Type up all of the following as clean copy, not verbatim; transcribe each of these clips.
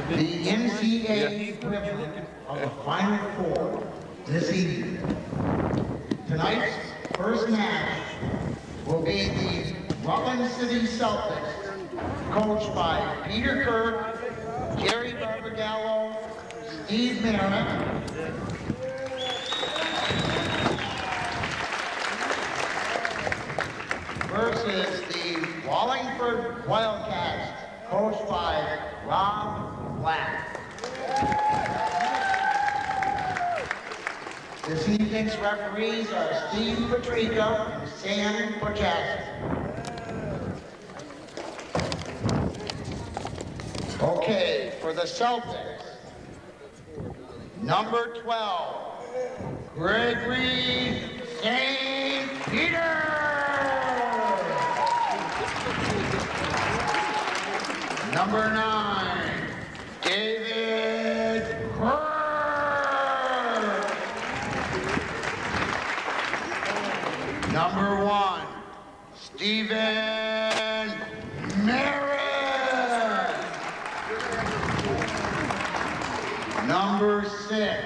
the NCAA equivalent of the Final Four this evening. Tonight's first match will be the Rutland City Celtics, coached by Peter Kirk, Jerry Barbagallo, Steve Merritt, versus the Wallingford Wildcats, coached by Rob Black. This evening's referees are Steve Patrica and Sam Pachak. Okay, for the Celtics, number 12, Gregory St. Peter. Number 9, David Kerr. Number 1, Stephen Merritt. Number 6,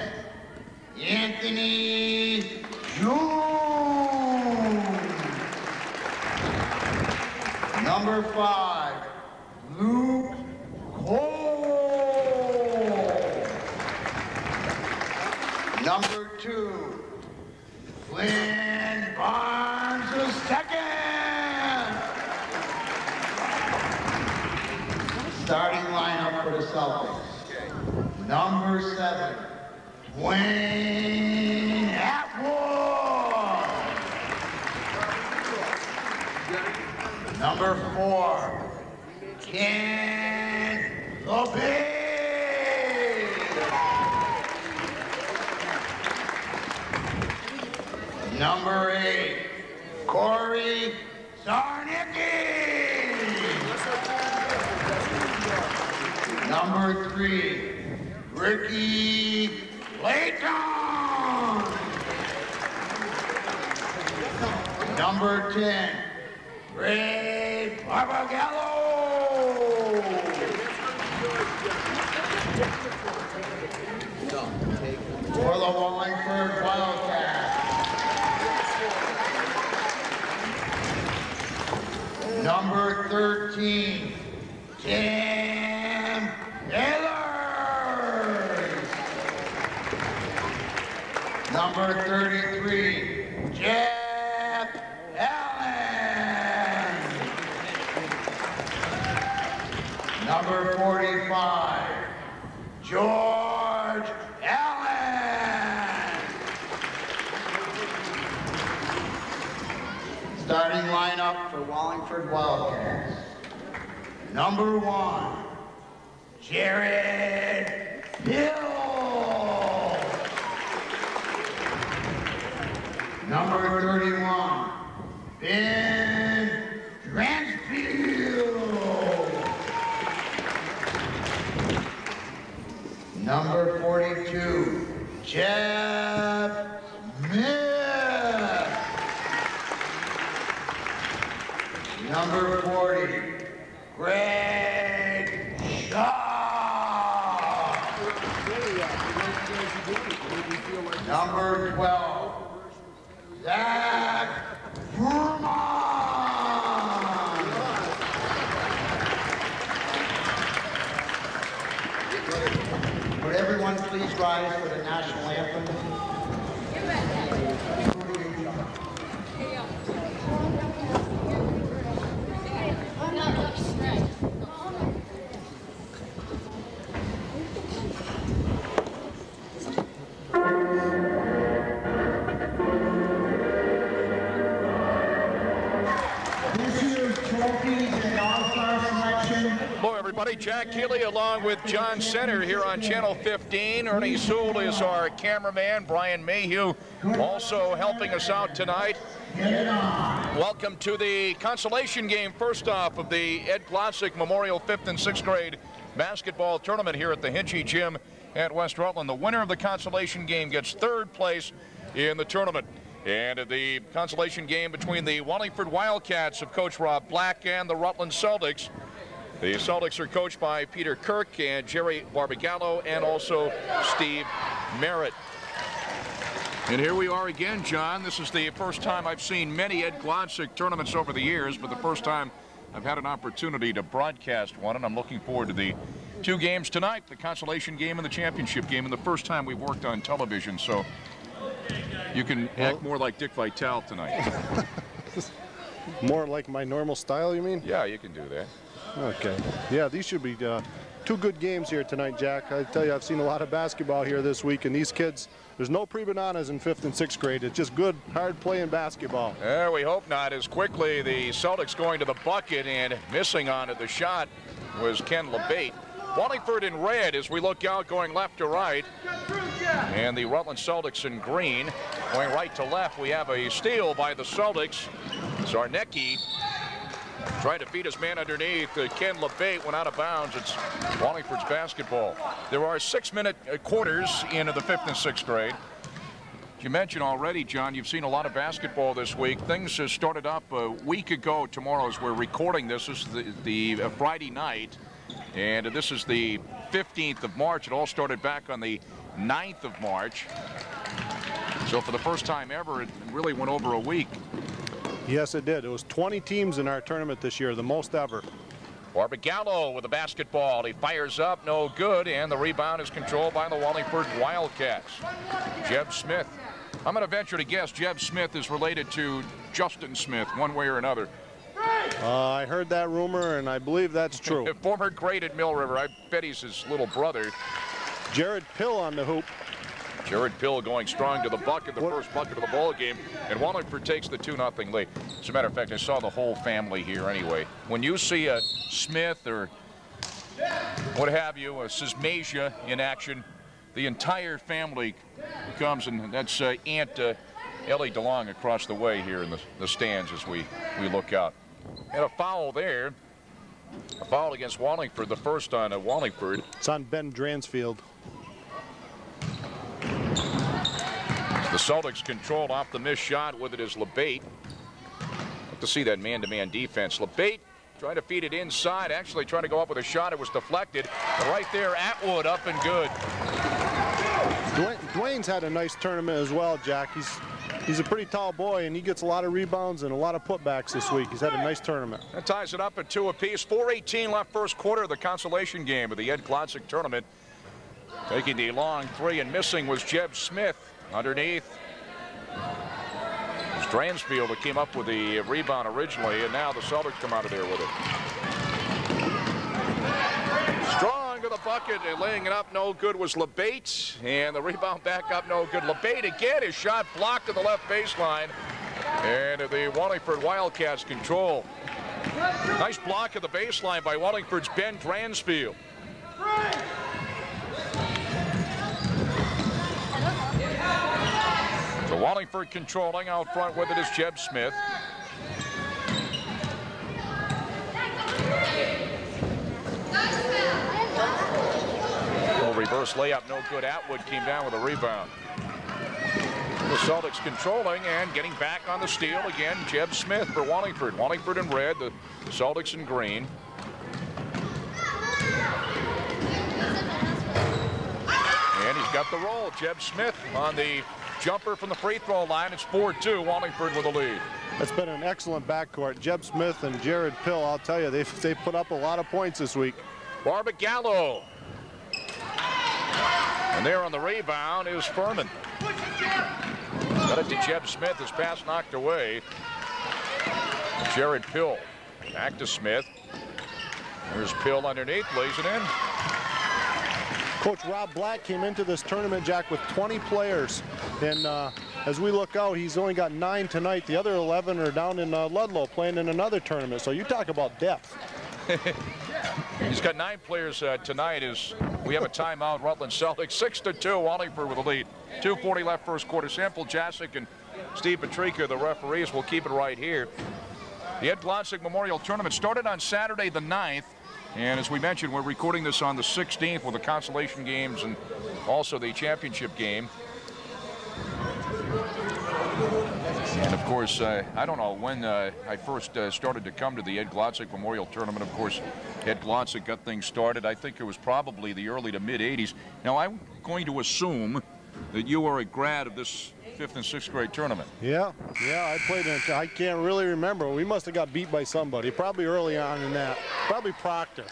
Anthony June. Number 5, Luke Cole. Number 2, Flynn Barnes II. Starting lineup for the Celtics. Number 7, Dwayne Atwood. Number 4, Ken LeBay. Number 8, Corey Zarnicki. Number 3, Ricky Layton. Number 10, Ray Barbagallo. For the Wallingford Wildcats, number 13, Tim Taylor. Number 33, Jeff Allen. Number 45, George Allen. Starting lineup for Wallingford Wildcats. Number 1, Jared Hill. Number 31, Ben Dransfield. Number 42, Jeff Smith. Number 40, Greg Shaw. Number 12, Zach Furman. Would everyone please rise for the national anthem? Hello, everybody. Jack Keeley along with John Center here on Channel 15. Ernie Sewell is our cameraman. Brian Mayhew also helping us out tonight. Welcome to the consolation game, first off, of the Ed Glodzik Memorial 5th and 6th grade basketball tournament here at the Hinchy Gym at West Rutland. The winner of the consolation game gets 3rd place in the tournament. And the consolation game between the Wallingford Wildcats of Coach Rob Black and the Rutland Celtics The Celtics are coached by Peter Kirk and Jerry Barbagallo and also Steve Merritt. And here we are again, John. This is the first time I've seen many Ed Glodzik tournaments over the years, but the first time I've had an opportunity to broadcast one, and I'm looking forward to the two games tonight, the consolation game and the championship game, and the first time we've worked on television, so you can act more like Dick Vitale tonight. More like my normal style, you mean? Yeah, you can do that. Okay. Yeah, these should be two good games here tonight, Jack. I tell you, I've seen a lot of basketball here this week, and these kids, there's no pre-bananas in 5th and 6th grade. It's just good, hard-playing basketball. We hope not. As quickly, the Celtics going to the bucket and missing on it. The shot was Ken LeBate. Wallingford in red as we look out, going left to right. And the Rutland Celtics in green. Going right to left, we have a steal by the Celtics. Zarnecki tried to beat his man underneath. Ken LeBate went out of bounds. It's Wallingford's basketball. There are 6-minute quarters into the 5th and 6th grade. You mentioned already, John, you've seen a lot of basketball this week. Things started up a week ago tomorrow as we're recording this. This is the Friday night. And this is the 15th of March. It all started back on the 9th of March. So for the first time ever, it really went over a week. Yes, it did. It was 20 teams in our tournament this year, the most ever. Barbagallo with the basketball. He fires up, no good, and the rebound is controlled by the Wallingford Wildcats. Jeb Smith. I'm going to venture to guess Jeb Smith is related to Justin Smith one way or another. I heard that rumor, and I believe that's true. Former great at Mill River. I bet he's his little brother. Jared Pill on the hoop. Jared Pill going strong to the bucket, the first bucket of the ball game, and Wallingford takes the 2-0 lead. As a matter of fact, I saw the whole family here anyway. When you see a Smith or what have you, a Sismasia in action, the entire family comes, and that's Aunt Ellie DeLong across the way here in the stands as we look out. And a foul there. A foul against Wallingford, the first on Wallingford. It's on Ben Dransfield. The Celtics controlled off the missed shot. With it is LeBate. Love to see that man-to-man defense. LeBate trying to feed it inside, actually trying to go up with a shot. It was deflected. But right there, Atwood up and good. Dwayne's had a nice tournament as well, Jack. He's a pretty tall boy, and he gets a lot of rebounds and a lot of putbacks this week. He's had a nice tournament. That ties it up at 2 apiece. 4:18 left first quarter of the consolation game of the Ed Glodzik tournament. Taking the long three and missing was Jeb Smith. Underneath, it's Dransfield that came up with the rebound originally, and now the Celtics come out of there with it. Strong to the bucket and laying it up, no good was LeBate, and the rebound back up, no good. LeBate again, his shot blocked to the left baseline, and the Wallingford Wildcats control. Nice block at the baseline by Wallingford's Ben Dransfield. So Wallingford controlling out front with it is Jeb Smith. Little reverse layup, no good. Atwood came down with a rebound. The Celtics controlling and getting back on the steal again. Jeb Smith for Wallingford. Wallingford in red, the Celtics in green. And he's got the roll. Jeb Smith on the jumper from the free throw line. It's 4-2. Wallingford with the lead. It's been an excellent backcourt. Jeb Smith and Jared Pill, I'll tell you, they put up a lot of points this week. Barbagallo. And there on the rebound is Furman. Got it to Jeb Smith. His pass knocked away. Jared Pill. Back to Smith. There's Pill underneath. Lays it in. Coach Rob Black came into this tournament, Jack, with 20 players. And as we look out, he's only got 9 tonight. The other 11 are down in Ludlow playing in another tournament. So you talk about depth. He's got 9 players tonight as we have a timeout. Rutland Celtics 6-2. Wallingford with the lead. 2:40 left first quarter. Sample Jasic and Steve Petrika, the referees, will keep it right here. The Ed Glodzik Memorial Tournament started on Saturday the 9th. And as we mentioned, we're recording this on the 16th with the consolation games and also the championship game. And of course, I don't know when I first started to come to the Ed Glodzik Memorial Tournament. Of course, Ed Glodzik got things started. I think it was probably the early to mid 80s. Now, I'm going to assume that you are a grad of this 5th and 6th grade tournament. Yeah, I played in it. I can't really remember. We must have got beat by somebody, probably early on in that. Probably Proctor.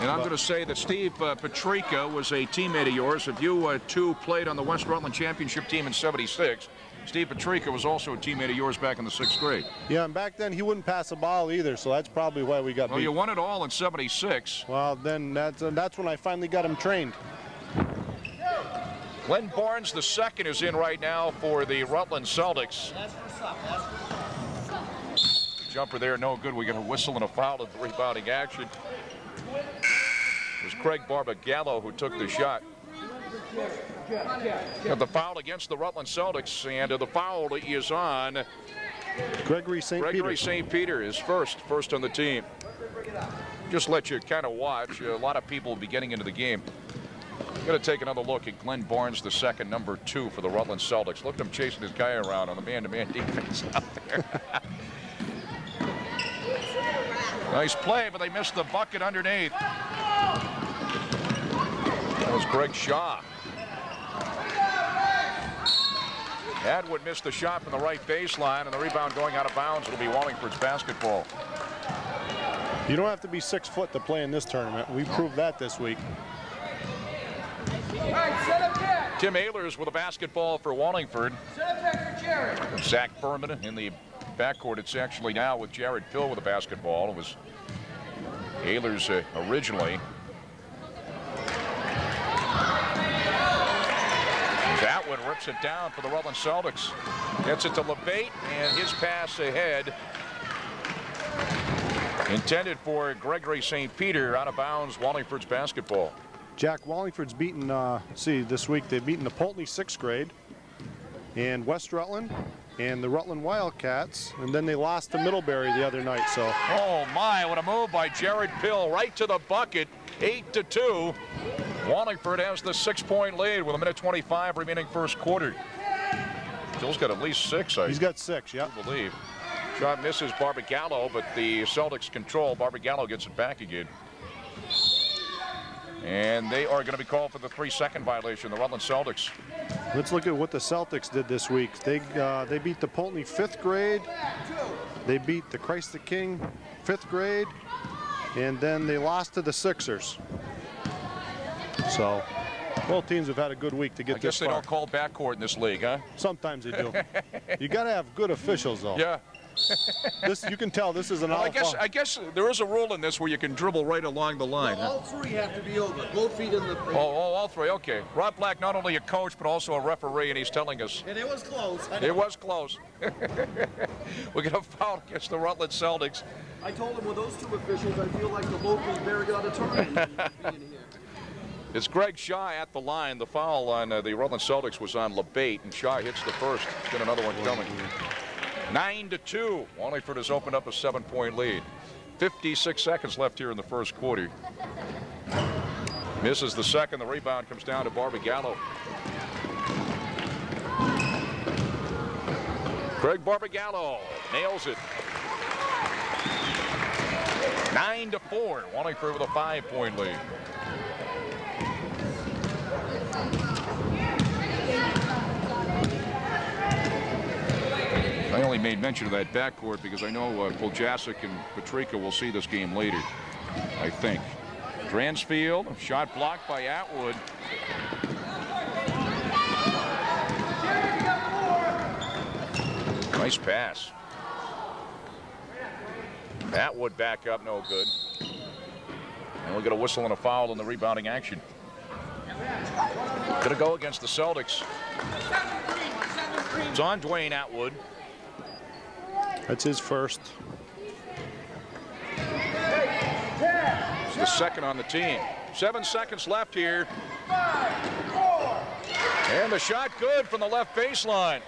And I'm going to say that Steve Petrika was a teammate of yours. If you two played on the West Rutland Championship team in '76, Steve Petrika was also a teammate of yours back in the 6th grade. Yeah, and back then he wouldn't pass a ball either, so that's probably why we got beat. Well, you won it all in '76. Well, then that's when I finally got him trained. Glenn Barnes, the second, is in right now for the Rutland Celtics. Jumper there, no good. We got a whistle and a foul of the rebounding action. It was Craig Barbagallo who took the shot. Got the foul against the Rutland Celtics, and the foul is on Gregory St. Peter. Gregory St. Peter is first on the team. Just let you kind of watch. A lot of people will be getting into the game. Going to take another look at Glenn Barnes, the second, number 2 for the Rutland Celtics. Look at him chasing his guy around on the man-to-man defense out there. Nice play, but they missed the bucket underneath. That was Greg Shaw. Atwood missed the shot from the right baseline, and the rebound going out of bounds. It'll be Wallingford's basketball. You don't have to be 6 foot to play in this tournament. We proved that this week. Tim Ehlers with a basketball for Wallingford. Zach Berman in the backcourt. It's actually now with Jared Pill with a basketball. It was Ehlers originally. Atwood rips it down for the Rutland Celtics. Gets it to LeBate, and his pass ahead. Intended for Gregory St. Peter, out of bounds, Wallingford's basketball. Jack, Wallingford's beaten, this week they've beaten the Polteny 6th grade and West Rutland and the Rutland Wildcats, and then they lost to Middlebury the other night. So. Oh my, what a move by Jared Pill, right to the bucket, 8-2. Wallingford has the 6-point lead with 1:25 remaining first quarter. Pill's got at least 6. He's got 6, yeah. I believe. Shot misses Barbagallo, but the Celtics control. Barbagallo gets it back again. And they are going to be called for the 3-second violation, the Rutland Celtics. Let's look at what the Celtics did this week. They beat the Polteny 5th grade. They beat the Christ the King 5th grade. And then they lost to the Sixers. So both teams have had a good week to get this far. I guess they don't call backcourt in this league, huh? Sometimes they do. You got to have good officials, though. Yeah. You can tell this is an I guess there is a rule in this where you can dribble right along the line. Well, all 3 have to be over. Both feet in the. All 3. Okay. Rob Black, not only a coach but also a referee, and he's telling us. And it was close. It was close. We're going to foul against the Rutland Celtics. I told him with those 2 officials, I feel like the locals better get out of tournament. It's Greg Shaw at the line. The foul on the Rutland Celtics was on LeBate, and Shaw hits the first. He's got another one coming. 9-2. Wallingford has opened up a 7-point lead. 56 seconds left here in the first quarter. Misses the second. The rebound comes down to Barbagallo. Craig Barbagallo nails it. 9-4. Wallingford with a 5-point lead. I only made mention of that backcourt because I know Glodzik and Petrika will see this game later, I think. Dransfield, shot blocked by Atwood. Nice pass. Atwood back up, no good. And we'll get a whistle and a foul in the rebounding action. Gonna go against the Celtics. It's on Dwayne Atwood. That's his first. It's the second on the team. 7 seconds left here. And the shot good from the left baseline.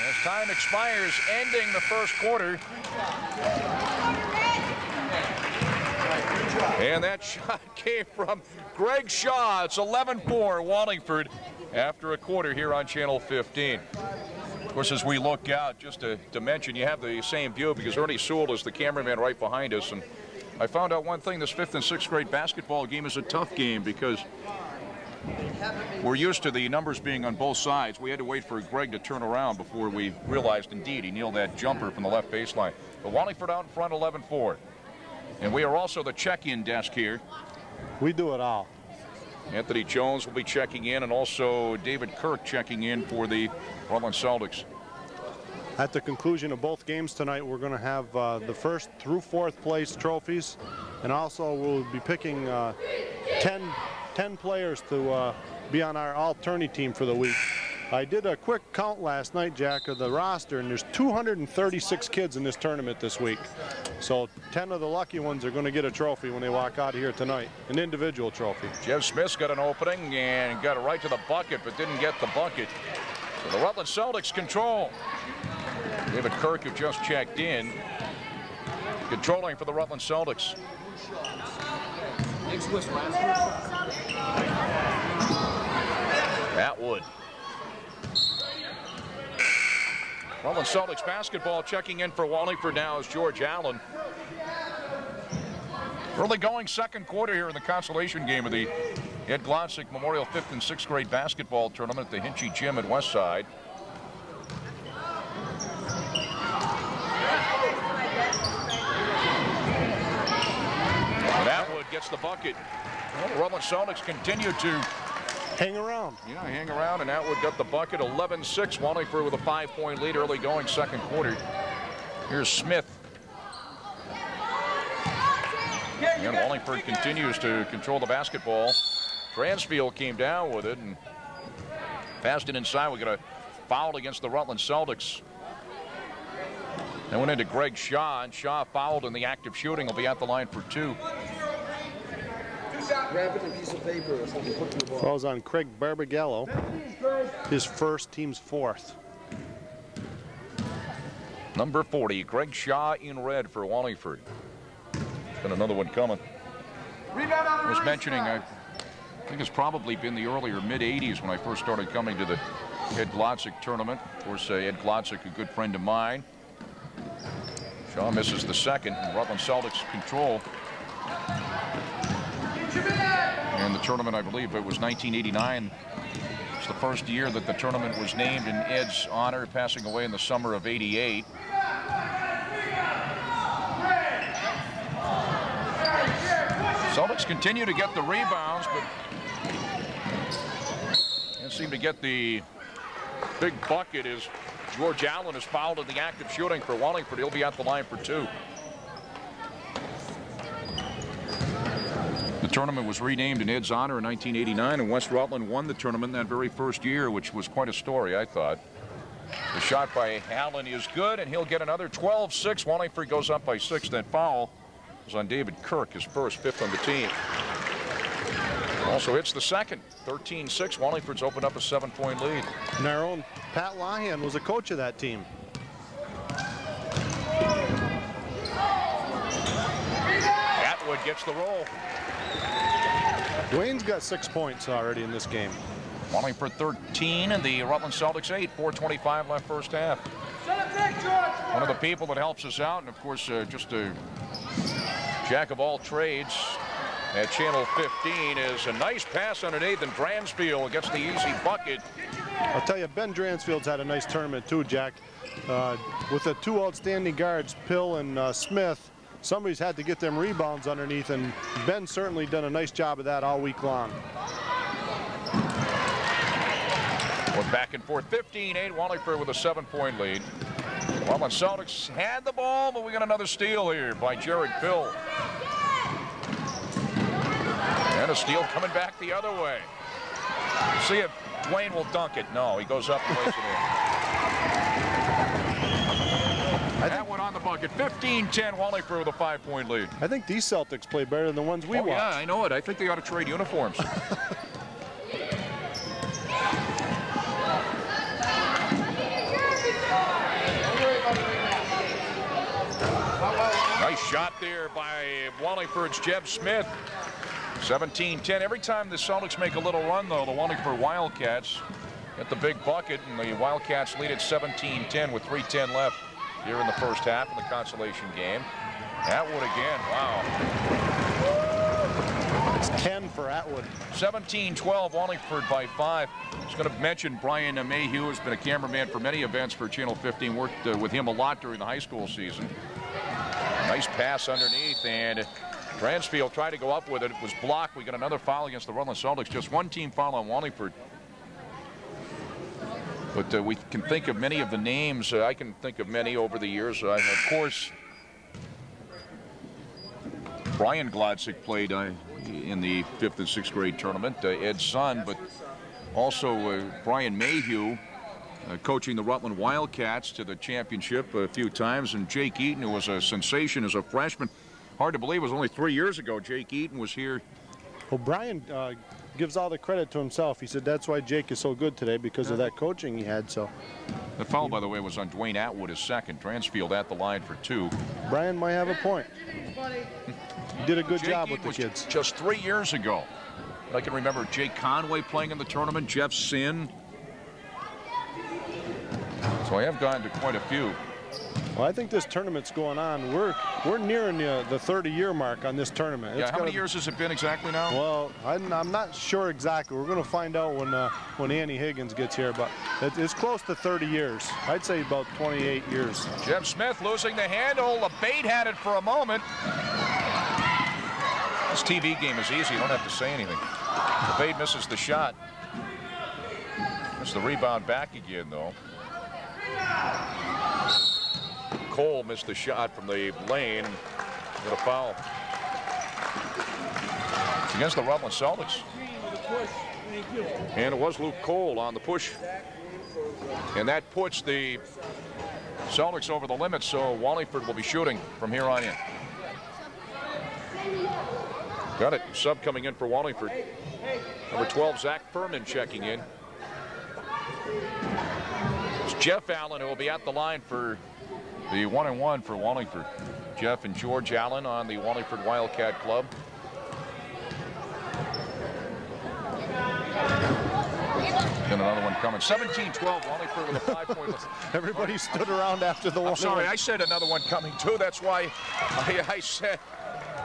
As time expires, ending the first quarter. And that shot came from Greg Shaw. It's 11-4 Wallingford after a quarter here on Channel 15. course, as we look out, just to mention, you have the same view because Ernie Sewell is the cameraman right behind us. And I found out one thing, this 5th and 6th grade basketball game is a tough game because we're used to the numbers being on both sides. We had to wait for Greg to turn around before we realized, indeed, he nailed that jumper from the left baseline. But Wallingford out in front, 11-4. And we are also the check-in desk here. We do it all. Anthony Jones will be checking in, and also David Kirk checking in for the Rutland Celtics. At the conclusion of both games tonight, we're going to have the 1st through 4th place trophies, and also we'll be picking 10 players to be on our all-tourney team for the week. I did a quick count last night, Jack, of the roster, and there's 236 kids in this tournament this week. So 10 of the lucky ones are going to get a trophy when they walk out of here tonight, an individual trophy. Jeff Smith's got an opening and got it right to the bucket, but didn't get the bucket. So the Rutland Celtics control. David Kirk, who just checked in, controlling for the Rutland Celtics. Atwood. Rutland Celtics basketball checking in for Wallingford now is George Allen. Early going second quarter here in the consolation game of the Ed Glodzik Memorial 5th and 6th grade basketball tournament at the Hinchy Gym at Westside. And Atwood gets the bucket. Well, the Rutland Celtics continue to hang around. Yeah, hang around, and Atwood got the bucket. 11-6, Wallingford with a 5-point lead early going second quarter. Here's Smith. And Wallingford continues to control the basketball. Transfield came down with it and passed it inside. We got a foul against the Rutland Celtics. That went into Greg Shaw, and Shaw fouled in the act of shooting. Will be at the line for 2. Grab a piece of paper or something, put in the ball. Falls on Craig Barbagallo, his first, team's 4th. Number 40, Greg Shaw in red for Wallingford. Got another one coming. I was mentioning, I think it's probably been the earlier mid-'80s when I first started coming to the Ed Glodzik tournament. Of course, Ed Glodzik, a good friend of mine. Shaw misses the second, and Rutland Celtics control. And the tournament, I believe it was 1989. It's the first year that the tournament was named in Ed's honor, passing away in the summer of '88. Celtics continue to get the rebounds, but can't seem to get the big bucket as George Allen is fouled in the act of shooting for Wallingford. He'll be at the line for 2. The tournament was renamed in Ed's honor in 1989, and West Rutland won the tournament that very first year, which was quite a story, I thought. The shot by Allen is good, and he'll get another 12-6. Wallingford goes up by 6. That foul was on David Kirk, his first, 5th on the team. Also hits the second. 13-6. Wallingford's opened up a 7-point lead. And our own Pat Lyon was a coach of that team. Atwood gets the roll. Dwayne's got 6 points already in this game. Wallingford 13 and the Rutland Celtics 8. 4:25 left first half. One of the people that helps us out, and of course just a jack of all trades at Channel 15, is a nice pass underneath, and Dransfield gets the easy bucket. I'll tell you, Ben Dransfield's had a nice tournament too, Jack. With the 2 outstanding guards, Pill and Smith, somebody's had to get them rebounds underneath, and Ben's certainly done a nice job of that all week long. We're back and forth. 15-8. Wallingford with a 7-point lead. Rutland Celtics had the ball, but we got another steal here by Jared Pill. And a steal coming back the other way. See if Dwayne will dunk it. No, he goes up and lays it in. That one on the bucket. 15-10. Wallingford with a 5-point lead. I think these Celtics play better than the ones we watch. Yeah, I know it. I think they ought to trade uniforms. Nice shot there by Wallingford's Jeb Smith. 17-10. Every time the Celtics make a little run, though, the Wallingford Wildcats Get the big bucket, and the Wildcats lead at 17-10 with 3:10 left here in the first half of the consolation game. Atwood again, wow. It's 10 for Atwood. 17-12, Wallingford by 5. I was going to mention Brian Mayhew has been a cameraman for many events for Channel 15. Worked with him a lot during the high school season. Nice pass underneath, and Bransfield tried to go up with it. It was blocked. We got another foul against the Rutland Celtics. Just one team foul on Wallingford. But we can think of many of the names. I can think of many over the years. Of course, Brian Glodzik played in the 5th and 6th grade tournament, Ed's son, but also Brian Mayhew coaching the Rutland Wildcats to the championship a few times, and Jake Eaton, who was a sensation as a freshman. Hard to believe it was only 3 years ago Jake Eaton was here. Well, Brian gives all the credit to himself. He said that's why Jake is so good today, because of that coaching he had. So the foul, by the way, was on Dwayne Atwood, his second. Transfield at the line for 2. Brian might have a point. He did a good job with the kids. Just 3 years ago. I can remember Jake Conway playing in the tournament, Jeff Sin. So I have gone to quite a few. Well, I think this tournament's going on. We're nearing the 30-year mark on this tournament. Yeah, how many years has it been exactly now? Well, I'm not sure exactly. We're going to find out when Annie Higgins gets here, but it's close to 30 years. I'd say about 28 years. Jeff Smith losing the handle. The bait had it for a moment. This TV game is easy. You don't have to say anything. The bait misses the shot. It's the rebound back again, though. Cole missed the shot from the lane. Get a foul. It's against the Rutland Celtics. And it was Luke Cole on the push. And that puts the Celtics over the limit, so Wallingford will be shooting from here on in. Got it. Sub coming in for Wallingford. Number 12, Zach Furman checking in. It's Jeff Allen who will be at the line for the 1-and-1 for Wallingford. Jeff and George Allen on the Wallingford Wildcat Club. And another one coming. 17-12, Wallingford with a 5-point lead. Everybody stood around after the one. I'm sorry, I said another one coming too. That's why I said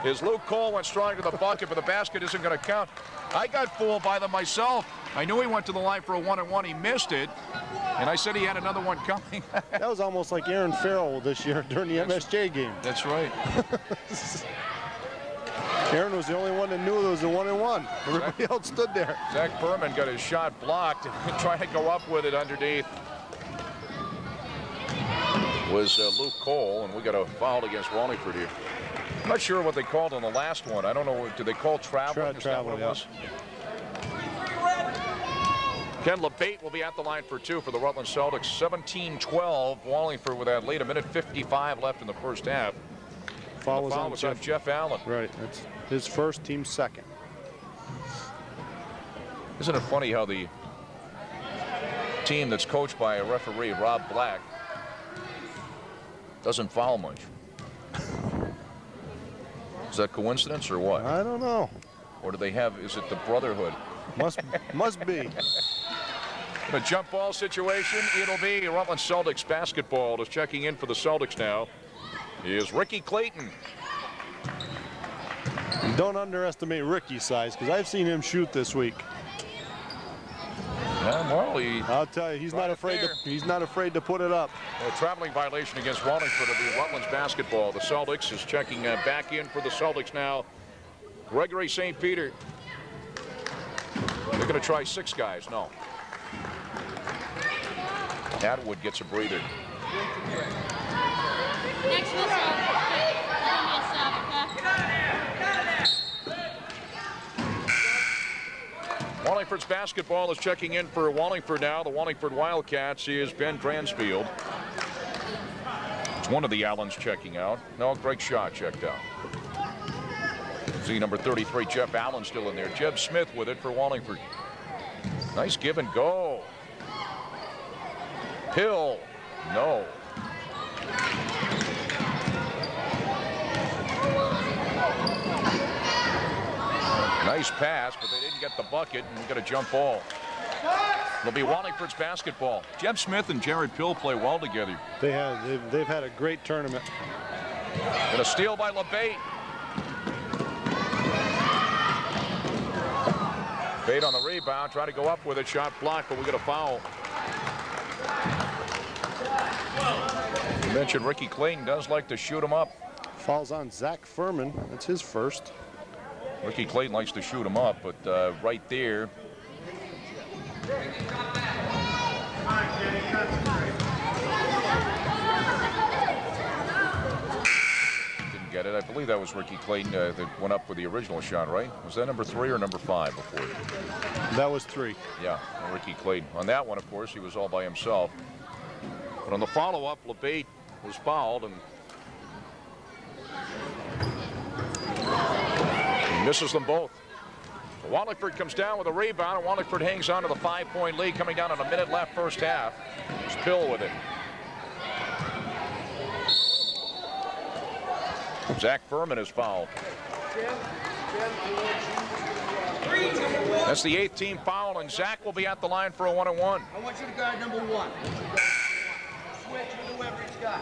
is Luke Cole went strong to the bucket, but the basket isn't going to count. I got fooled by them myself. I knew he went to the line for a 1-and-1. He missed it. And I said he had another one coming. That was almost like Aaron Farrell this year during the MSJ game. That's right. Aaron was the only one that knew there was a 1-and-1. Everybody else stood there. Zach Furman got his shot blocked and trying to go up with it underneath. Was Luke Cole, and we got a foul against Wallingford here. I'm not sure what they called on the last one. I don't know. Did they call traveling? Travel, yes. Ken LeBate will be at the line for 2 for the Rutland Celtics. 17-12, Wallingford with that lead. 1:55 left in the first half. Foul was on Jeff Allen. Right, that's his first, team second. Isn't it funny how the team that's coached by a referee, Rob Black, doesn't foul much? Is that coincidence or what? I don't know. Or do they have, is it the brotherhood? Must be. The jump ball situation, it'll be Rutland Celtics basketball. Just checking in for the Celtics now is Ricky Clayton. Don't underestimate Ricky's size, because I've seen him shoot this week. Yeah, well, I'll tell you, he's not afraid to put it up. A traveling violation against Wallingford of the Rutland's basketball. The Celtics is checking back in for the Celtics now. Gregory St. Peter. They're going to try 6 guys. No. Atwood gets a breather. Next Wallingford's basketball is checking in for Wallingford now. The Wallingford Wildcats is Ben Dransfield. It's one of the Allens checking out. No, Greg Shaw checked out. See number 33, Jeff Allen still in there. Jeb Smith with it for Wallingford. Nice give and go. Hill, no. Nice pass, but they didn't get the bucket, and we got a jump ball. It'll be Wallingford's basketball. Jeb Smith and Jared Pill play well together. They've had a great tournament. And a steal by LeBate. Bate on the rebound, try to go up with it, shot blocked, but we get a foul. You mentioned Ricky Clayton does like to shoot him up. Falls on Zach Furman. That's his first. Ricky Clayton likes to shoot him up, but right there. Didn't get it. I believe that was Ricky Clayton that went up with the original shot, right? Was that number 3 or number 5 before? That was 3. Yeah, Ricky Clayton. On that one, of course, he was all by himself. But on the follow-up, LeBate was fouled and he misses them both. Wallingford comes down with a rebound, and Wallingford hangs on to the 5-point lead, coming down on a minute left first half. It's Pill with it. Zach Furman is fouled. That's the 8th team foul, and Zach will be at the line for a 1-on-1. I want you to guard number 1. Switch with whoever he's got.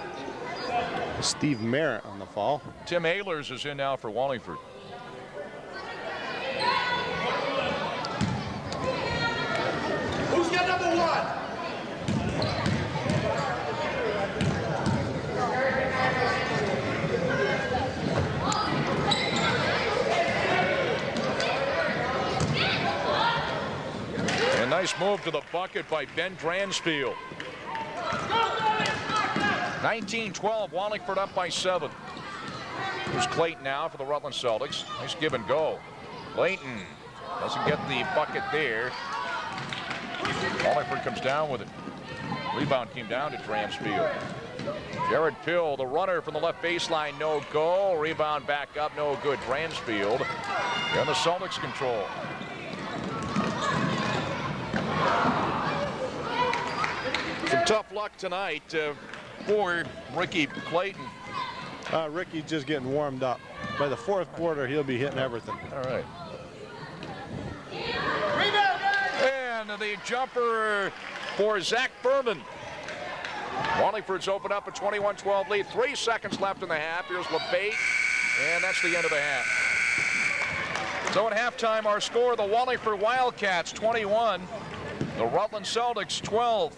Steve Merritt on the foul. Tim Ehlers is in now for Wallingford. Who's got number 1? A nice move to the bucket by Ben Dransfield. 19-12, Wallingford up by 7. Here's Clayton now for the Rutland Celtics. Nice give and go. Clayton doesn't get the bucket there. Wallingford comes down with it. Rebound came down to Dransfield. Jared Pill, the runner from the left baseline, no go. Rebound back up, no good. Dransfield. And the Celtics control. Some tough luck tonight for Ricky Clayton. Ricky's just getting warmed up. By the 4th quarter, he'll be hitting everything. All right. And the jumper for Zach Furman. Wallingford's opened up a 21-12 lead. 3 seconds left in the half. Here's LeBate, and that's the end of the half. So at halftime, our score, the Wallingford Wildcats 21, the Rutland Celtics 12.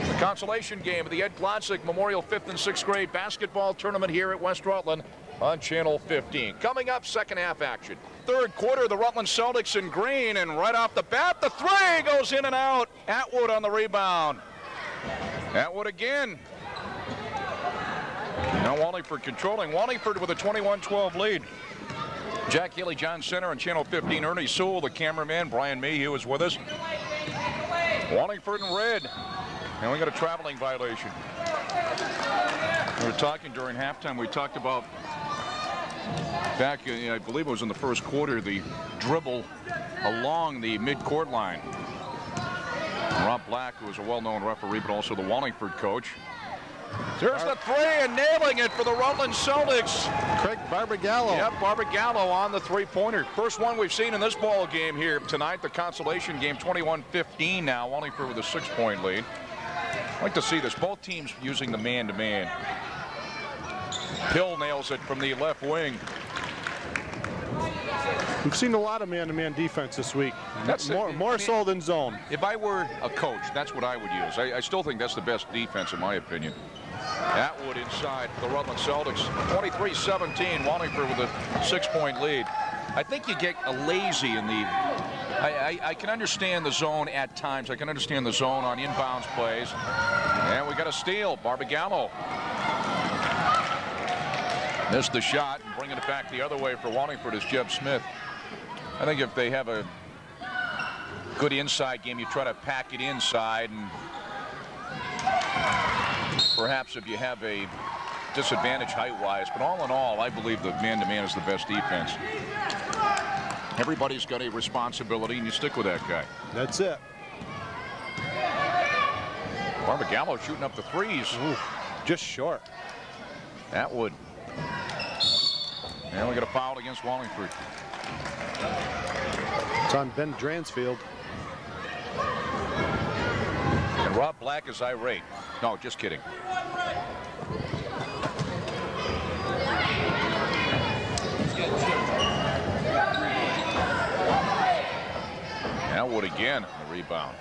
The consolation game of the Ed Glodzik Memorial 5th and 6th grade basketball tournament here at West Rutland on Channel 15. Coming up, second half action. 3rd quarter, the Rutland Celtics in green, and right off the bat, the 3 goes in and out. Atwood on the rebound. Atwood again. Now Wallingford controlling. Wallingford with a 21-12 lead. Jack Haley, John Center on Channel 15. Ernie Sewell, the cameraman. Brian Mayhew is with us. Wallingford in red. And we got a traveling violation. We were talking during halftime. We talked about back, I believe it was in the 1st quarter, the dribble along the midcourt line. Rob Black, who is a well-known referee, but also the Wallingford coach. There's the 3 and nailing it for the Rutland Celtics. Craig Barbagallo. Yep, Barbagallo on the 3-pointer. First one we've seen in this ball game here tonight, the consolation game, 21-15 now. Wallingford with a 6-point lead. I'd like to see this. Both teams using the man-to-man. Pill nails it from the left wing. We've seen a lot of man-to-man defense this week. More so than zone. If I were a coach, that's what I would use. I still think that's the best defense, in my opinion. Atwood inside the Rutland Celtics. 23-17, Wallingford with a 6-point lead. I think you get a lazy in the... I can understand the zone at times. I can understand the zone on inbounds plays. And we got a steal. Barbagallo missed the shot, and bringing it back the other way for Wallingford is Jeb Smith. I think if they have a good inside game, you try to pack it inside, and perhaps if you have a disadvantage height-wise. But all in all, I believe that man-to-man is the best defense. Everybody's got a responsibility, and you stick with that guy. That's it. Barbagallo shooting up the 3s. Ooh, just short. Atwood. And we got a foul against Wallingford. It's on Ben Dransfield. Rob Black is irate. No, just kidding. Atwood again on the rebound.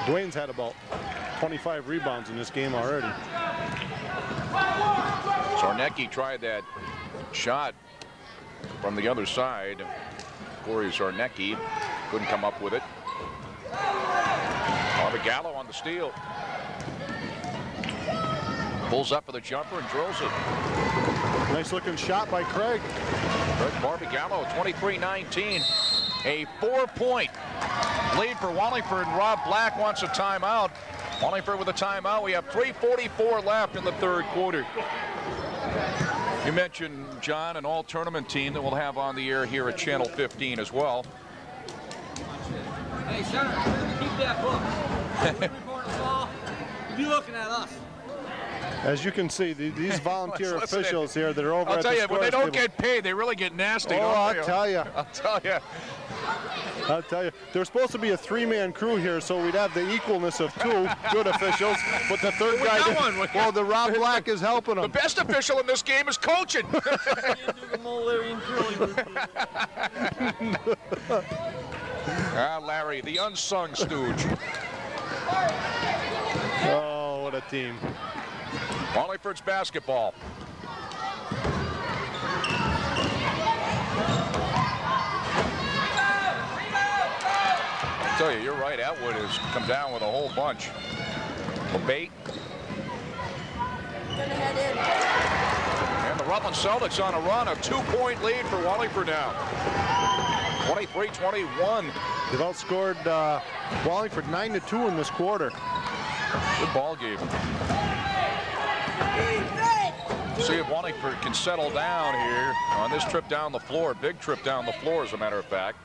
Dwayne's had about 25 rebounds in this game already. Zarnecki tried that shot from the other side. Corey Zarnecki couldn't come up with it. Barbagallo on the steal. Pulls up for the jumper and drills it. Nice looking shot by Craig. Craig Barbagallo, 23-19. A 4-point lead for Wallingford. Rob Black wants a timeout. Wallingford with a timeout. We have 3:44 left in the third quarter. You mentioned, John, an all-tournament team that we'll have on the air here at Channel 15 as well. Hey, Senator, keep that book. Be looking at us. As you can see, these volunteer officials here that are over I'll at tell the you, when they don't table. get paid, they really get nasty. Oh, don't I'll they? tell you. I'll tell you. I'll tell you. There's supposed to be a three-man crew here, so we'd have the equalness of two good officials, but the third guy, well, the Rob Black is helping The him. best official in this game is coaching. Larry, the unsung stooge. Oh, what a team. Wallingford's basketball. I tell you, you're right. Atwood has come down with a whole bunch. Bait. And the Rutland Celtics on a run. A 2-point lead for Wallingford now. 23-21. They've outscored Wallingford 9-2 in this quarter. Good ball game. See if Wallingford can settle down here on this trip down the floor. Big trip down the floor, as a matter of fact.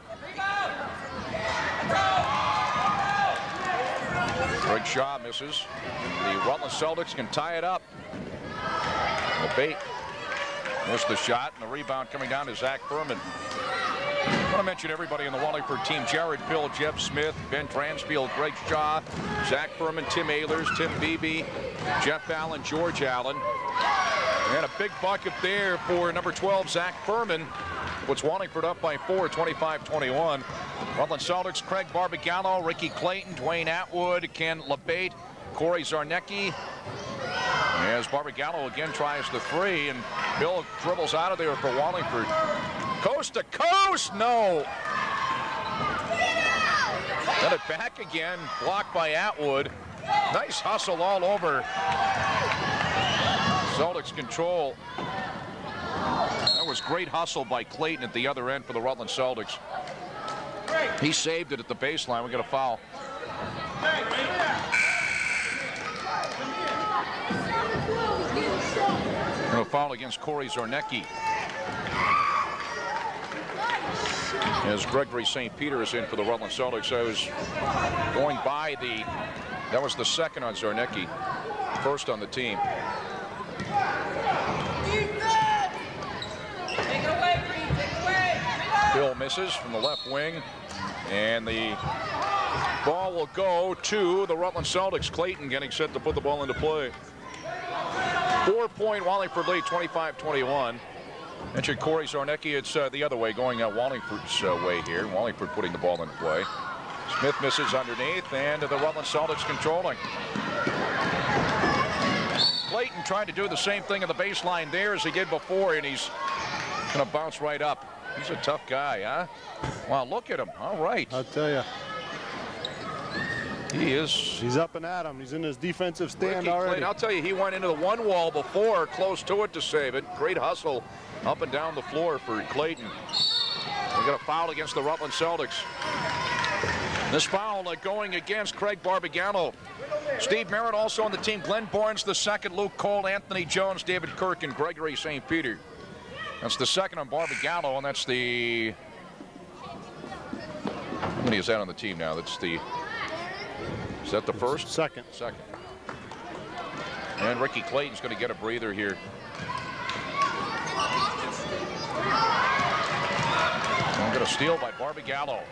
Greg Shaw misses. The Rutland Celtics can tie it up. The bait missed the shot, and the rebound coming down to Zach Furman. I want to mention everybody in the Wallingford team: Jared Pill, Jeff Smith, Ben Transfield, Greg Shaw, Zach Furman, Tim Ehlers, Tim Beebe, Jeff Allen, George Allen. And a big bucket there for number 12, Zach Furman. Puts Wallingford up by 4, 25-21. Rutland Celtics: Craig Barbagallo, Ricky Clayton, Dwayne Atwood, Ken LeBate, Corey Zarnecki. As Barbagallo again tries the three, and Bill dribbles out of there for Wallingford. Coast to coast, no. Got it back again, blocked by Atwood. Nice hustle all over. Celtics control. That was great hustle by Clayton at the other end for the Rutland Celtics. He saved it at the baseline. We got a foul. And a foul against Corey Zarnecki. As Gregory St. Peter is in for the Rutland Celtics. I was going by that was the second on Zarnecki, first on the team. Bill misses from the left wing, and the ball will go to the Rutland Celtics. Clayton getting set to put the ball into play. 4-point Wallingford lead, 25-21. Mentioned Corey Zarnecki. It's the other way, going Wallingford's way here. Wallingford putting the ball into play. Smith misses underneath, and the Rutland Celtics controlling. Clayton trying to do the same thing on the baseline there as he did before, and he's going to bounce right up. He's a tough guy, huh? Wow, look at him. All right. I'll tell you. He is. He's up and at him. He's in his defensive stand Ricky already. Clayton, I'll tell you, he went into the one wall before, close to it to save it. Great hustle up and down the floor for Clayton. We got a foul against the Rutland Celtics. This foul going against Craig Barbagallo. Steve Merritt also on the team. Glenn Barnes the second. Luke Cole, Anthony Jones, David Kirk, and Gregory St. Peter. That's the second on Barbagallo, and that's the... How many is that on the team now? That's the... Is that the first? Second. Second. And Ricky Clayton's going to get a breather here. And got a steal by Barbagallo.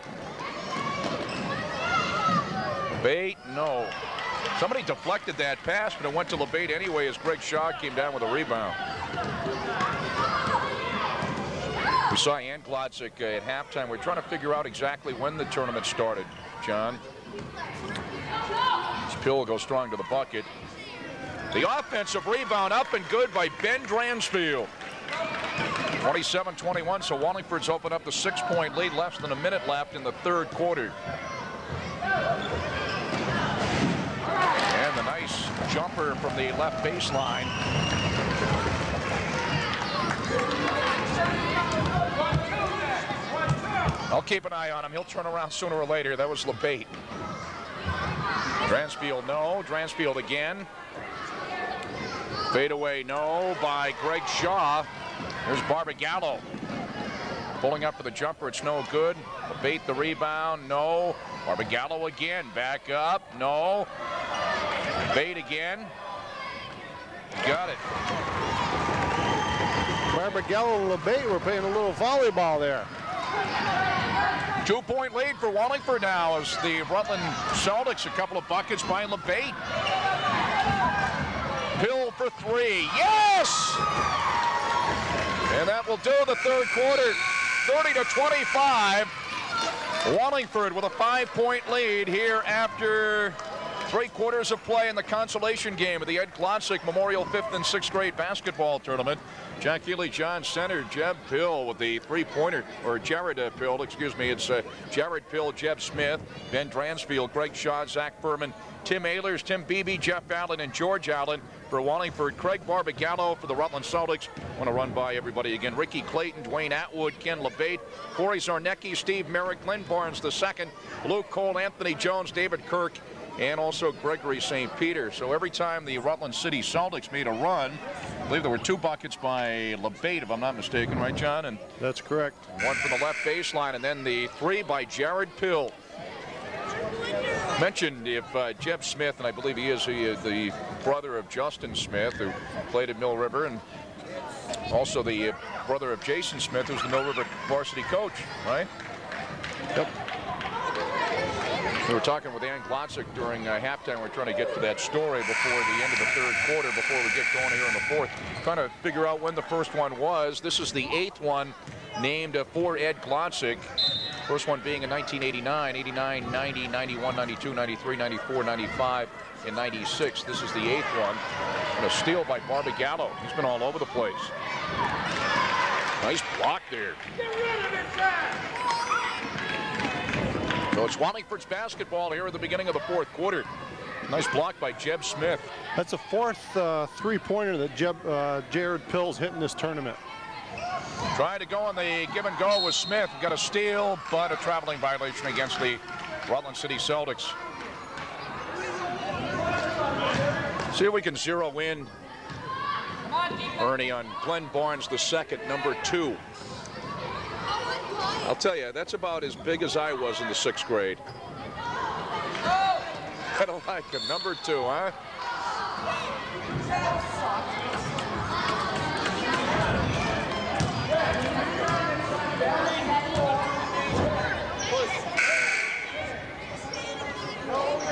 Bait, no. Somebody deflected that pass, but it went to LeBate anyway as Greg Shaw came down with a rebound. We saw Ann Glodzik at halftime. We're trying to figure out exactly when the tournament started, John. Pill goes strong to the bucket. The offensive rebound up and good by Ben Dransfield. 27-21, so Wallingford's opened up the 6-point lead, less than a minute left in the third quarter. And the nice jumper from the left baseline. I'll keep an eye on him. He'll turn around sooner or later. That was LeBate. Dransfield, no. Dransfield again. Fadeaway, no, by Greg Shaw. Here's Barbagallo. Pulling up for the jumper, it's no good. LeBate the rebound, no. Barbagallo again, back up, no. LeBate again. Got it. Barbagallo and LeBate were playing a little volleyball there. 2-point lead for Wallingford now as the Rutland Celtics, a couple of buckets by LeBate. Pill for three, yes! And that will do the third quarter, 30-25. Wallingford with a 5-point lead here after 3 quarters of play in the consolation game of the Ed Glodzik Memorial 5th and 6th grade basketball tournament. Jack Healy, John Center, Jeb Pill with the 3-pointer, or Jared Pill, excuse me. It's Jared Pill, Jeb Smith, Ben Dransfield, Greg Shaw, Zach Furman, Tim Ehlers, Tim Beebe, Jeff Allen, and George Allen for Wallingford. Craig Barbagallo for the Rutland Celtics. Want to run by everybody again. Ricky Clayton, Dwayne Atwood, Ken LeBate, Corey Zarnecki, Steve Merrick, Glenn Barnes II, Luke Cole, Anthony Jones, David Kirk, and also Gregory St. Peter. So every time the Rutland City Celtics made a run, I believe there were 2 buckets by LeBate, if I'm not mistaken, right, John? And that's correct. One from the left baseline, and then the 3 by Jared Pill. Mentioned if Jeb Smith, and I believe he is the brother of Justin Smith, who played at Mill River, and also the brother of Jason Smith, who's the Mill River varsity coach, right? Yep. We were talking with Ann Glodzik during halftime. We're trying to get to that story before the end of the third quarter, before we get going here in the fourth. Trying to figure out when the first one was. This is the 8th one named for Ed Glodzik. First one being in 1989, 89, 90, 91, 92, 93, 94, 95, and 96. This is the 8th one. And a steal by Barbagallo. He's been all over the place. Nice block there. So it's Wallingford's basketball here at the beginning of the fourth quarter. Nice block by Jeb Smith. That's the 4th 3-pointer that Jared Pill's hit in this tournament. Trying to go on the give and go with Smith. Got a steal, but a traveling violation against the Rutland City Celtics. See if we can zero in, Ernie, on Glenn Barnes II, number 2. I'll tell you, that's about as big as I was in the 6th grade. I don't like him. Number 2, huh?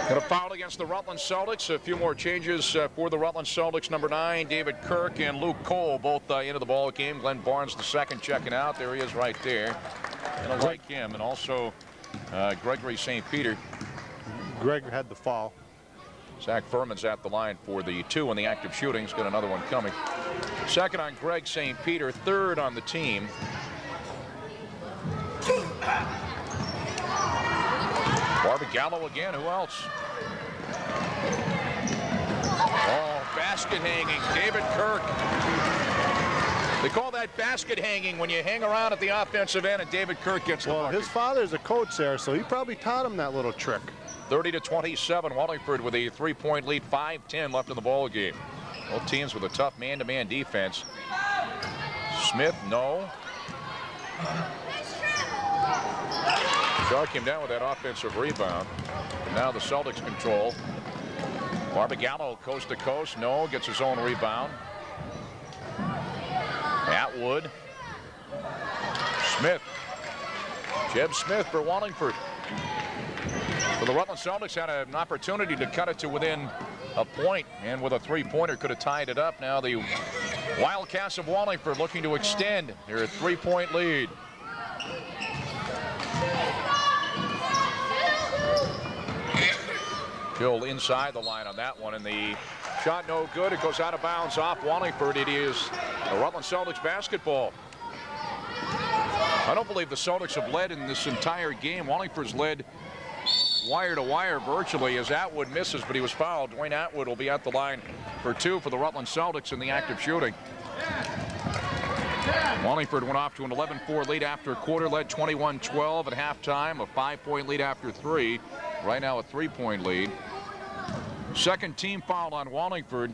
Got a foul against the Rutland Celtics. A few more changes for the Rutland Celtics. Number 9, David Kirk and Luke Cole both into the ball game. Glenn Barnes II checking out. There he is right there. And I like him. And also Gregory St. Peter. Greg had the foul. Zach Furman's at the line for the 2 in the active shooting. He's got another one coming. Second on Greg St. Peter. 3rd on the team. Barbagallo again. Who else? Oh, basket hanging. David Kirk. They call that basket hanging when you hang around at the offensive end and David Kirk gets the bucket. His father's a coach there, so he probably taught him that little trick. 30-27. Wallingford with a 3-point lead. 5:10 left in the ball game. Both teams with a tough man-to-man defense. Smith, no. Shaw came down with that offensive rebound. Now the Celtics control. Barbagallo coast to coast. No, gets his own rebound. Atwood. Smith. Jeb Smith for Wallingford. So the Rutland Celtics had an opportunity to cut it to within a point, and with a three-pointer could have tied it up. Now the Wildcats of Wallingford looking to extend their three-point lead. Hill inside the line on that one, and the shot no good. It goes out of bounds off Wallingford. It is the Rutland Celtics basketball. I don't believe the Celtics have led in this entire game. Wallingford's led wire to wire virtually as Atwood misses, but he was fouled. Dwayne Atwood will be at the line for two for the Rutland Celtics in the act of shooting. Wallingford went off to an 11-4 lead after a quarter, led 21-12 at halftime, a 5-point lead after three. Right now a 3-point lead. Second team foul on Wallingford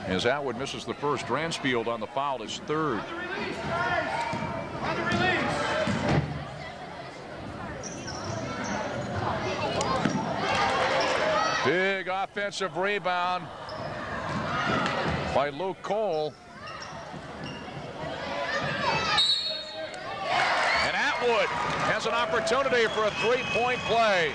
as Atwood misses the first. Dransfield on the foul, his third. Big offensive rebound by Luke Cole. And Atwood has an opportunity for a three-point play.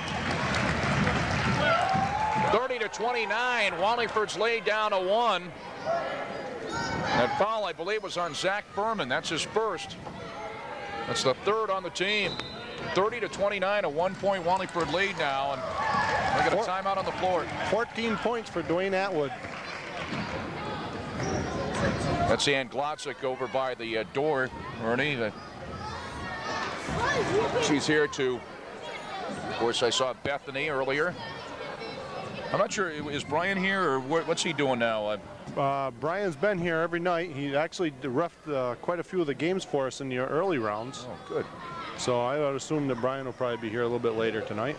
30-29. Wallingford's laid down a one. That foul, I believe, was on Zach Furman. That's his first. That's the third on the team. 30-29, a 1-point Wallingford lead now, and they get a timeout on the floor. 14 points for Dwayne Atwood. That's Ann Glodzik over by the door, Ernie. She's here too. Of course, I saw Bethany earlier. I'm not sure, is Brian here or what's he doing now? Brian's been here every night. He actually reffed quite a few of the games for us in the early rounds. Oh, good. So I would assume that Brian will probably be here a little bit later tonight.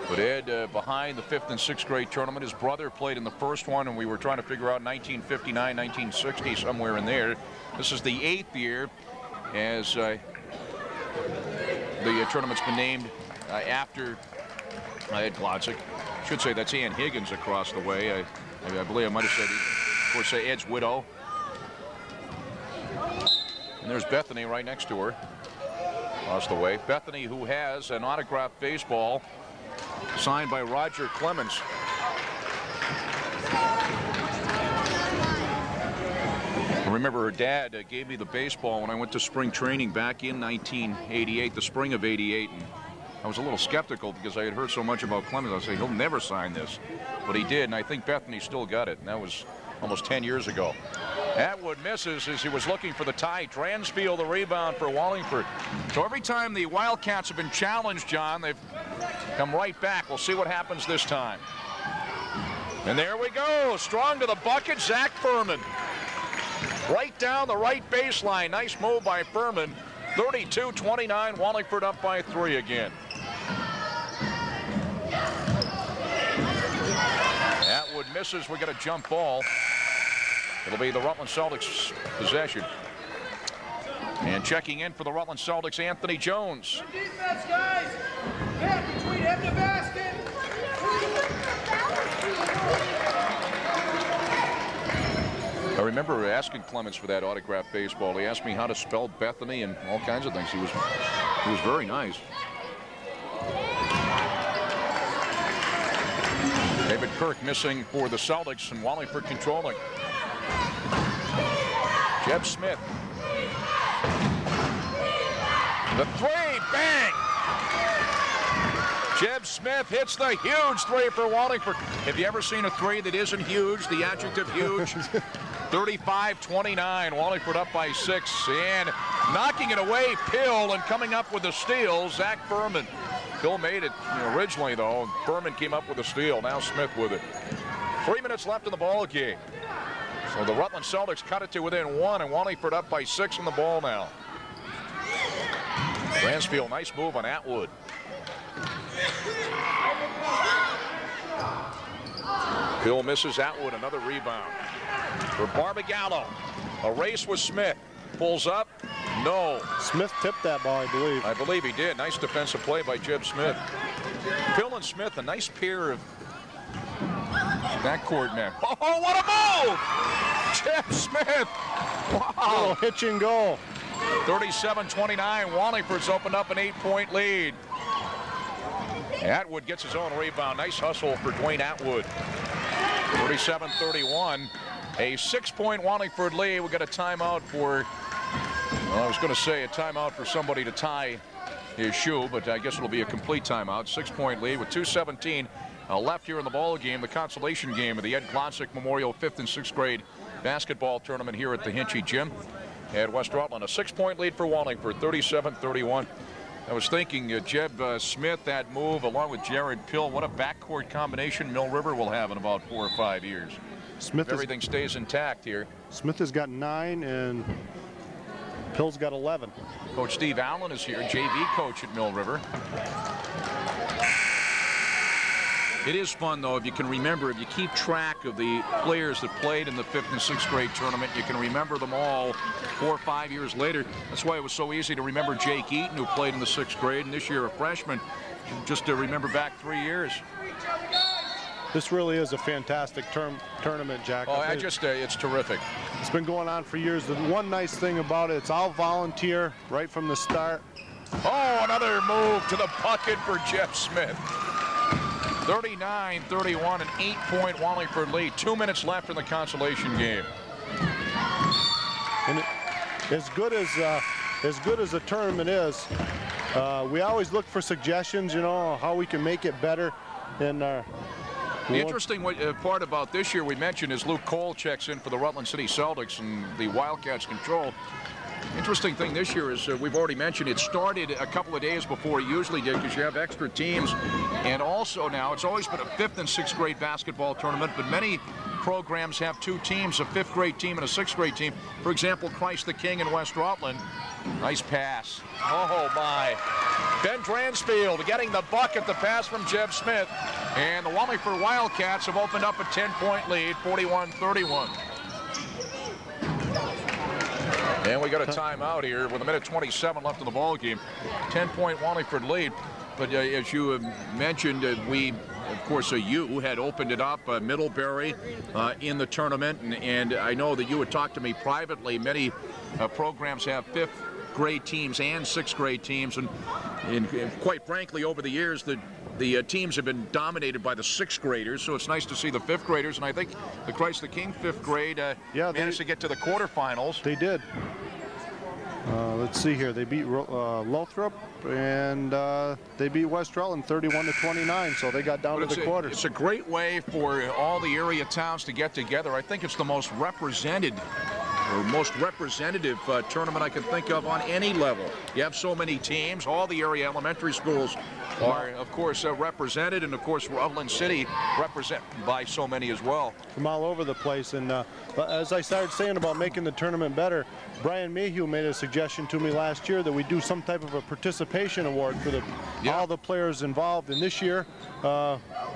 But Ed, behind the 5th and 6th grade tournament, his brother played in the first one, and we were trying to figure out 1959, 1960, somewhere in there. This is the 8th year as the tournament's been named after Ed Glodzik. I should say that's Ann Higgins across the way. I believe I might have said, of course, Ed's widow. And there's Bethany right next to her, across the way. Bethany, who has an autographed baseball signed by Roger Clemens. I remember her dad gave me the baseball when I went to spring training back in 1988, the spring of '88. And I was a little skeptical because I had heard so much about Clemens. I was saying, he'll never sign this. But he did, and I think Bethany still got it. And that was almost 10 years ago. Atwood misses as he was looking for the tie. Dransfield the rebound for Wallingford. So every time the Wildcats have been challenged, John, they've come right back. We'll see what happens this time. And there we go. Strong to the bucket, Zach Furman. Right down the right baseline. Nice move by Furman. 32-29, Wallingford up by 3 again. Atwood misses. We got a jump ball. It'll be the Rutland Celtics possession. And checking in for the Rutland Celtics, Anthony Jones. Good defense, guys. Back between him and the basket. I remember asking Clemens for that autographed baseball. He asked me how to spell Bethany and all kinds of things. He was very nice. David Kirk missing for the Celtics and Wallingford controlling. Jeb Smith. The three, bang! Jeb Smith hits the huge three for Wallingford. Have you ever seen a three that isn't huge? The adjective huge. 35-29, Wallingford up by 6, and knocking it away, Pill, and coming up with the steal, Zach Furman. Pill made it originally, though, and Furman came up with the steal. Now Smith with it. 3 minutes left in the ball game. So the Rutland Celtics cut it to within 1, and Wallingford up by 6 in the ball now. Dransfield, nice move on Atwood. Pill misses. Atwood, another rebound for Barbagallo. A race with Smith. Pulls up. No. Smith tipped that ball, I believe. I believe he did. Nice defensive play by Jeb Smith. Pill and Smith, a nice pair of backcourt men. Oh, what a move! Jeb Smith. Wow. Little hitch and go. 37-29. Wallingford's opened up an 8-point lead. Atwood gets his own rebound. Nice hustle for Dwayne Atwood. 37-31. A 6-point Wallingford lead. We got a timeout for, well, I was going to say a timeout for somebody to tie his shoe, but I guess it'll be a complete timeout. 6-point lead with 2:17 left here in the ball game. The consolation game of the Ed Glodzik Memorial 5th and 6th grade basketball tournament here at the Hinchy Gym at West Rutland. A 6-point lead for Wallingford, 37-31. I was thinking Jeb Smith, that move along with Jared Pill, what a backcourt combination Mill River will have in about 4 or 5 years. Smith, everything stays intact here. Smith has got 9 and Pill's got 11. Coach Steve Allen is here, JV coach at Mill River. It is fun, though, if you can remember, if you keep track of the players that played in the 5th and 6th grade tournament, you can remember them all 4 or 5 years later. That's why it was so easy to remember Jake Eaton, who played in the 6th grade, and this year a freshman, just to remember back 3 years. This really is a fantastic tournament, Jack. Oh, it's terrific. It's been going on for years. The one nice thing about it, it's all volunteer right from the start. Oh, another move to the bucket for Jeff Smith. 39-31, an 8-point Wallingford lead. 2 minutes left in the consolation game. And as good as the tournament is, we always look for suggestions, you know, how we can make it better. And the interesting part about this year we mentioned is Luke Cole checks in for the Rutland City Celtics and the Wildcats control. Interesting thing this year is we've already mentioned it started a couple of days before it usually did because you have extra teams, and also now it's always been a 5th and 6th grade basketball tournament, but many programs have 2 teams, a 5th grade team and a 6th grade team. For example, Christ the King in West Rutland. Nice pass. Oh my. Ben Dransfield getting the bucket, the pass from Jeb Smith, and the Wallingford Wildcats have opened up a 10-point lead, 41-31. And we got a timeout here with 1:27 left in the ball game. 10-point Wallingford lead. But as you mentioned, we, of course, you had opened it up, Middlebury in the tournament. And I know that you had talked to me privately. Many programs have 5th grade teams and 6th grade teams. And quite frankly, over the years, the teams have been dominated by the 6th graders, so it's nice to see the 5th graders. And I think the Christ the King 5th grade managed to get to the quarterfinals. They did. Let's see here. They beat Lothrop, and they beat West Rutland 31-29, so they got down to the quarters. It's a great way for all the area towns to get together. I think it's the most representative tournament I can think of on any level. You have so many teams. All the area elementary schools are, of course, represented, and of course Rutland City represented by so many as well. From all over the place. And as I started saying about making the tournament better, Brian Mayhew made a suggestion to me last year that we do some type of a participation award for all the players involved. And this year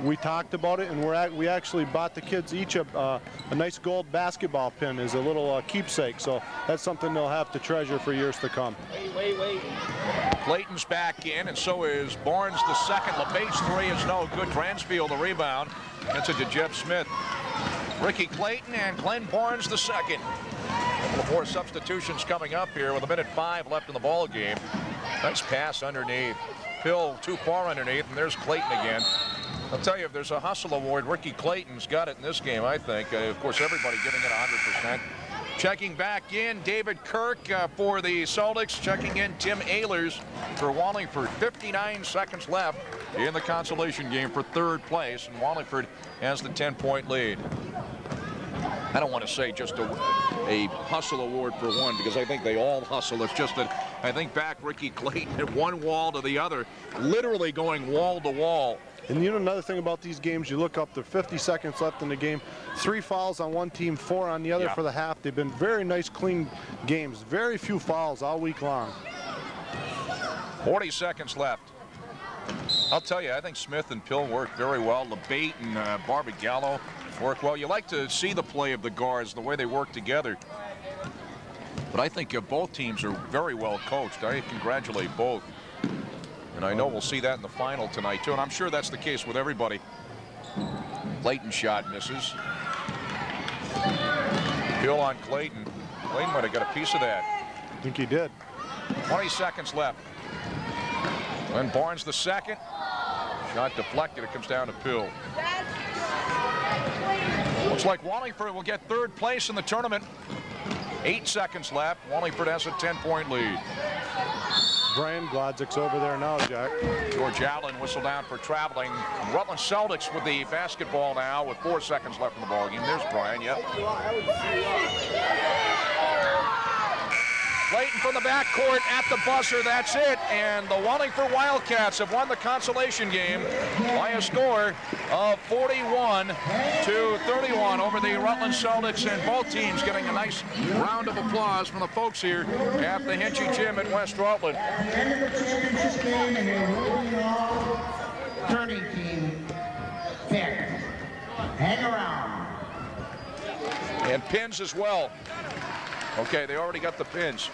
we talked about it, and we actually bought the kids each a nice gold basketball pin as a little keepsake. So that's something they'll have to treasure for years to come. Wait. Clayton's back in, and so is Barnes the second. LeBate's 3 is no good. Dransfield the rebound. Gets it to Jeff Smith. Ricky Clayton and Glenn Barnes the second. A couple more substitutions coming up here with 1:05 left in the ball game. Nice pass underneath. Pill too far underneath, and there's Clayton again. I'll tell you, if there's a hustle award, Ricky Clayton's got it in this game, I think. Of course, everybody giving it 100%. Checking back in, David Kirk for the Celtics. Checking in, Tim Ehlers for Wallingford. 59 seconds left in the consolation game for 3rd place, and Wallingford has the 10-point lead. I don't want to say just a hustle award for one, because I think they all hustle. It's just that I think back Ricky Clayton at one wall to the other, literally going wall to wall. And you know another thing about these games, you look up, there 50 seconds left in the game, 3 fouls on one team, 4 on the other for the half. They've been very nice, clean games. Very few fouls all week long. 40 seconds left. I'll tell you, I think Smith and Pill work very well. LeBate and Barbagallo work well. You like to see the play of the guards, the way they work together. But I think both teams are very well coached. I congratulate both. And I know we'll see that in the final tonight, too. And I'm sure that's the case with everybody. Clayton shot misses. Pill on Clayton. Clayton might have got a piece of that. I think he did. 20 seconds left. And Barnes the second. Shot deflected. It comes down to Pill. Looks like Wallingford will get third place in the tournament. 8 seconds left. Wallingford has a 10-point lead. Brian Glodzik's over there now, Jack. George Allen whistled down for traveling. Rutland Celtics with the basketball now with 4 seconds left in the ballgame. There's Brian, yep. Clayton from the backcourt at the buzzer, that's it. And the Wallingford Wildcats have won the consolation game by a score of 41-31 over the Rutland Celtics, and both teams getting a nice round of applause from the folks here at the Hinchy Gym in West Rutland. Turning team pick. Hang around. And pins as well. Okay, they already got the pins.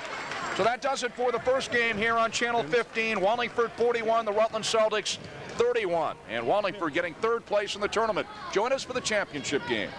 So that does it for the first game here on Channel 15. Wallingford 41, the Rutland Celtics 31. And Wallingford getting third place in the tournament. Join us for the championship game.